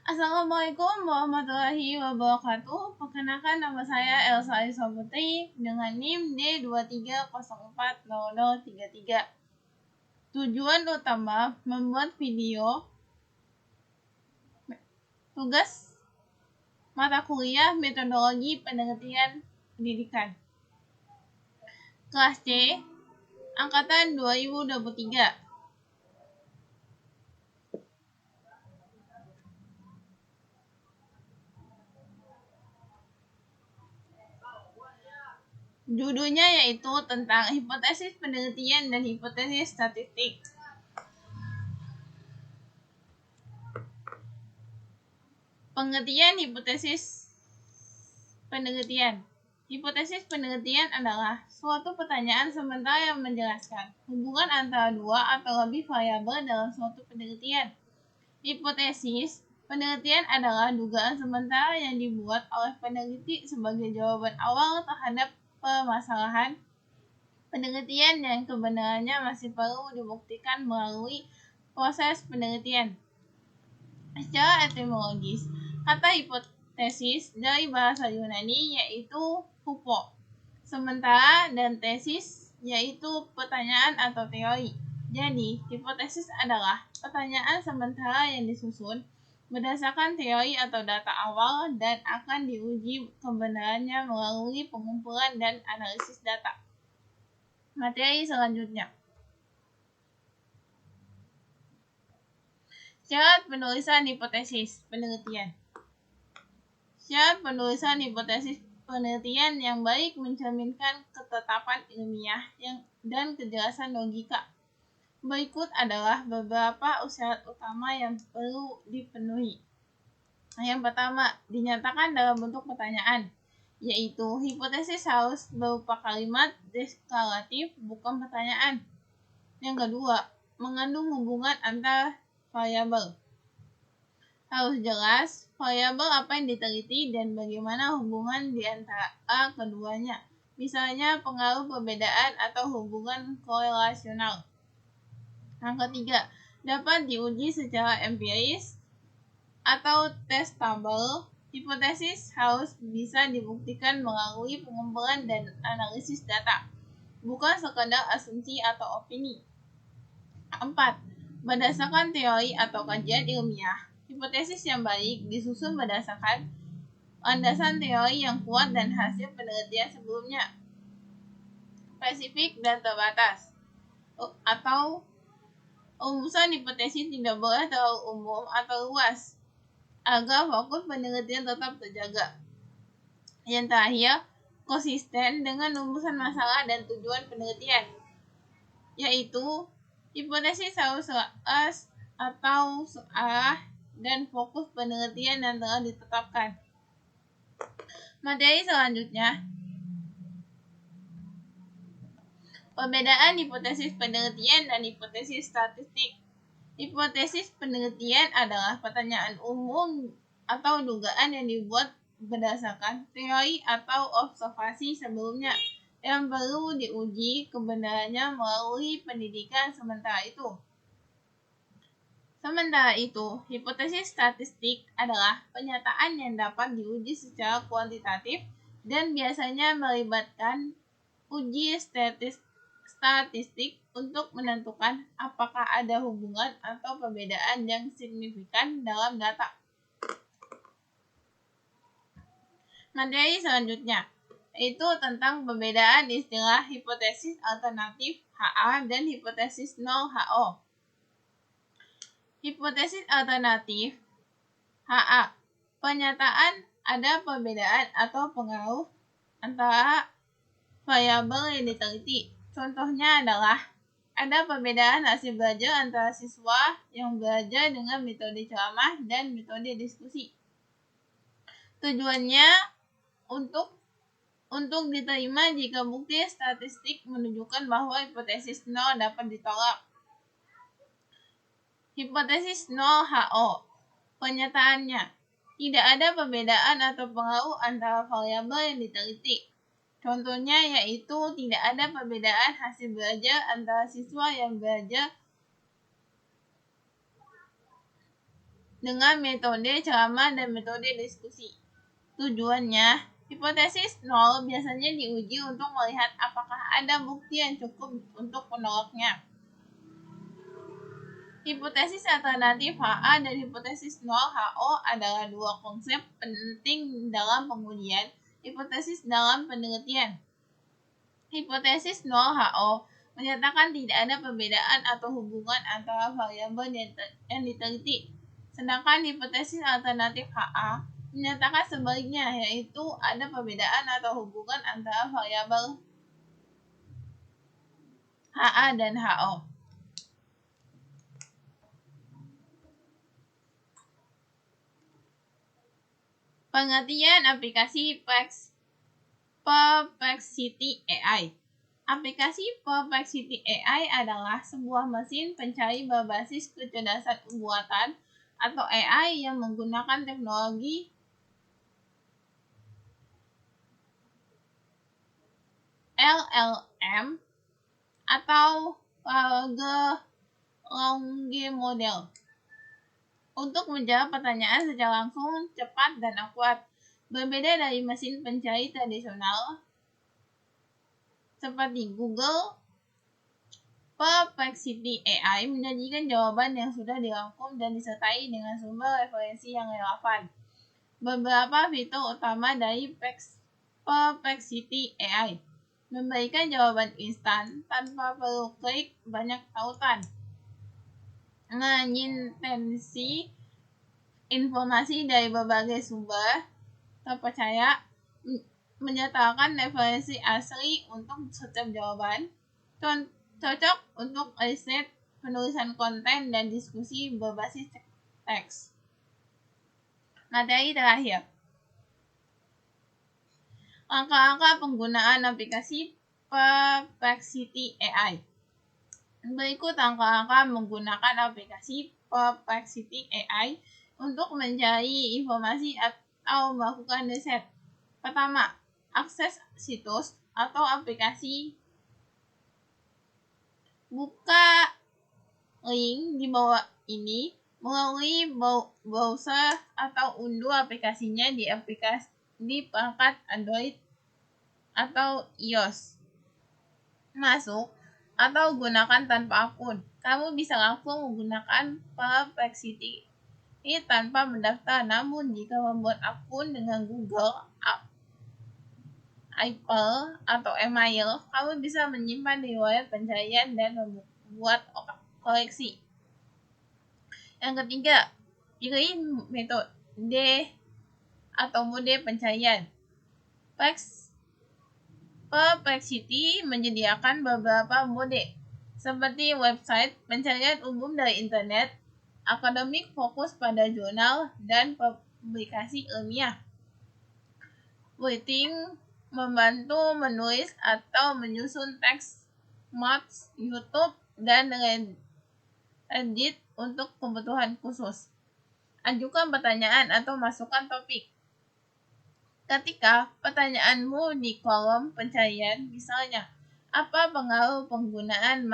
Assalamualaikum warahmatullahi wabarakatuh. Perkenalkan, nama saya Elsa Aisyah Putri dengan NIM D23040033. Tujuan utama membuat video tugas mata kuliah metodologi penelitian pendidikan. Kelas C, angkatan 2023. Judulnya yaitu tentang hipotesis penelitian dan hipotesis statistik. Pengertian hipotesis penelitian. Hipotesis penelitian adalah suatu pertanyaan sementara yang menjelaskan hubungan antara dua atau lebih variabel dalam suatu penelitian. Hipotesis penelitian adalah dugaan sementara yang dibuat oleh peneliti sebagai jawaban awal terhadap permasalahan penelitian yang kebenarannya masih perlu dibuktikan melalui proses penelitian. Secara etimologis, kata hipotesis dari bahasa Yunani yaitu hupo, sementara dan tesis yaitu pertanyaan atau teori. Jadi, hipotesis adalah pertanyaan sementara yang disusun berdasarkan teori atau data awal dan akan diuji kebenarannya melalui pengumpulan dan analisis data. Materi selanjutnya. Syarat penulisan hipotesis penelitian. Syarat penulisan hipotesis penelitian yang baik mencerminkan ketetapan ilmiah dan kejelasan logika. Berikut adalah beberapa syarat utama yang perlu dipenuhi. Yang pertama, dinyatakan dalam bentuk pertanyaan, yaitu hipotesis harus berupa kalimat deklaratif, bukan pertanyaan. Yang kedua, mengandung hubungan antar variabel. Harus jelas variabel apa yang diteliti dan bagaimana hubungan di antara keduanya. Misalnya pengaruh perbedaan atau hubungan korelasional. Yang ketiga, dapat diuji secara empiris atau testable. Hipotesis harus bisa dibuktikan melalui pengumpulan dan analisis data, bukan sekadar asumsi atau opini. 4. Berdasarkan teori atau kajian ilmiah. Hipotesis yang baik disusun berdasarkan landasan teori yang kuat dan hasil penelitian sebelumnya. Spesifik dan terbatas. Atau rumusan hipotesis tidak boleh terlalu umum atau luas, agar fokus penelitian tetap terjaga. Yang terakhir, konsisten dengan rumusan masalah dan tujuan penelitian, yaitu hipotesis harus selaras atau searah dan fokus penelitian yang telah ditetapkan. Materi selanjutnya. Perbedaan hipotesis penelitian dan hipotesis statistik. Hipotesis penelitian adalah pertanyaan umum atau dugaan yang dibuat berdasarkan teori atau observasi sebelumnya yang perlu diuji kebenarannya melalui pendidikan sementara itu. Sementara itu, hipotesis statistik adalah pernyataan yang dapat diuji secara kuantitatif dan biasanya melibatkan uji statistik untuk menentukan apakah ada hubungan atau perbedaan yang signifikan dalam data. Materi selanjutnya yaitu tentang perbedaan istilah hipotesis alternatif HA dan hipotesis nol HO. Hipotesis alternatif HA, pernyataan ada perbedaan atau pengaruh antara variabel yang diteliti. Contohnya adalah ada perbedaan hasil belajar antara siswa yang belajar dengan metode ceramah dan metode diskusi. Tujuannya untuk diterima jika bukti statistik menunjukkan bahwa hipotesis nol dapat ditolak. Hipotesis nol HO, pernyataannya tidak ada perbedaan atau pengaruh antara variabel yang diteliti. Contohnya yaitu tidak ada perbedaan hasil belajar antara siswa yang belajar dengan metode ceramah dan metode diskusi. Tujuannya, hipotesis nol biasanya diuji untuk melihat apakah ada bukti yang cukup untuk menolaknya. Hipotesis alternatif HA dan hipotesis nol HO adalah dua konsep penting dalam pengujian hipotesis dalam penelitian. Hipotesis nol HO menyatakan tidak ada perbedaan atau hubungan antara variabel yang diteliti. Sedangkan hipotesis alternatif HA menyatakan sebaliknya, yaitu ada perbedaan atau hubungan antara variabel HA dan HO. Pengertian aplikasi Perplexity AI. Aplikasi Perplexity AI adalah sebuah mesin pencari berbasis kecerdasan buatan atau AI yang menggunakan teknologi LLM atau Large Language Model untuk menjawab pertanyaan secara langsung, cepat, dan akurat. Berbeda dari mesin pencari tradisional seperti Google, Perplexity AI menyajikan jawaban yang sudah dirangkum dan disertai dengan sumber referensi yang relevan. Beberapa fitur utama dari Perplexity AI: memberikan jawaban instan tanpa perlu klik banyak tautan, mengintegrasi informasi dari berbagai sumber terpercaya, menyatakan referensi asli untuk setiap jawaban, cocok untuk riset, penulisan konten, dan diskusi berbasis teks. Materi terakhir. Langkah-langkah penggunaan aplikasi Perplexity AI. Berikut langkah-langkah menggunakan aplikasi Perplexity AI untuk mencari informasi atau melakukan riset. Pertama, akses situs atau aplikasi. Buka link di bawah ini melalui browser atau unduh aplikasinya di perangkat Android atau iOS. Masuk atau gunakan tanpa akun. Kamu bisa langsung menggunakan Perplexity tanpa mendaftar. Namun jika membuat akun dengan Google, Apple, atau email, kamu bisa menyimpan riwayat pencarian dan membuat koleksi. Yang ketiga, pilih metode atau mode pencarian. Perplexity menyediakan beberapa mode, seperti website, pencarian umum dari internet, akademik fokus pada jurnal, dan publikasi ilmiah. Writing membantu menulis atau menyusun teks, Math, YouTube, dan Reddit untuk kebutuhan khusus. Ajukan pertanyaan atau masukkan topik. Ketika pertanyaanmu di kolom pencarian, misalnya, apa pengaruh penggunaan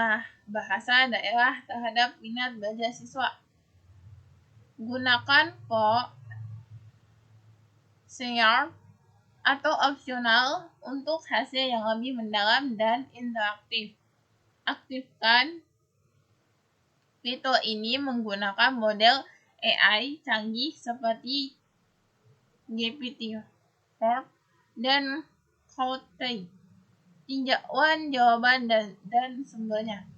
bahasa daerah terhadap minat belajar siswa? Gunakan for, share, atau opsional untuk hasil yang lebih mendalam dan interaktif. Aktifkan fitur ini menggunakan model AI canggih seperti GPT-4 dan Claude. Tinjauan jawaban dan sumbernya.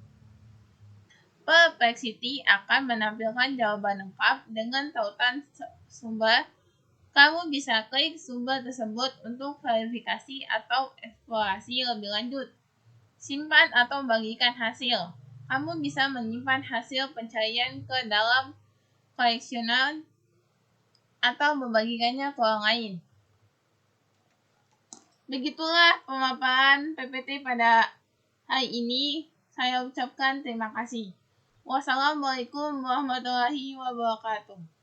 Perplexity akan menampilkan jawaban lengkap dengan tautan sumber. Kamu bisa klik sumber tersebut untuk verifikasi atau eksplorasi lebih lanjut. Simpan atau bagikan hasil. Kamu bisa menyimpan hasil pencarian ke dalam koleksioner atau membagikannya ke orang lain. Begitulah pemaparan PPT pada hari ini. Saya ucapkan terima kasih. Wassalamualaikum warahmatullahi wabarakatuh.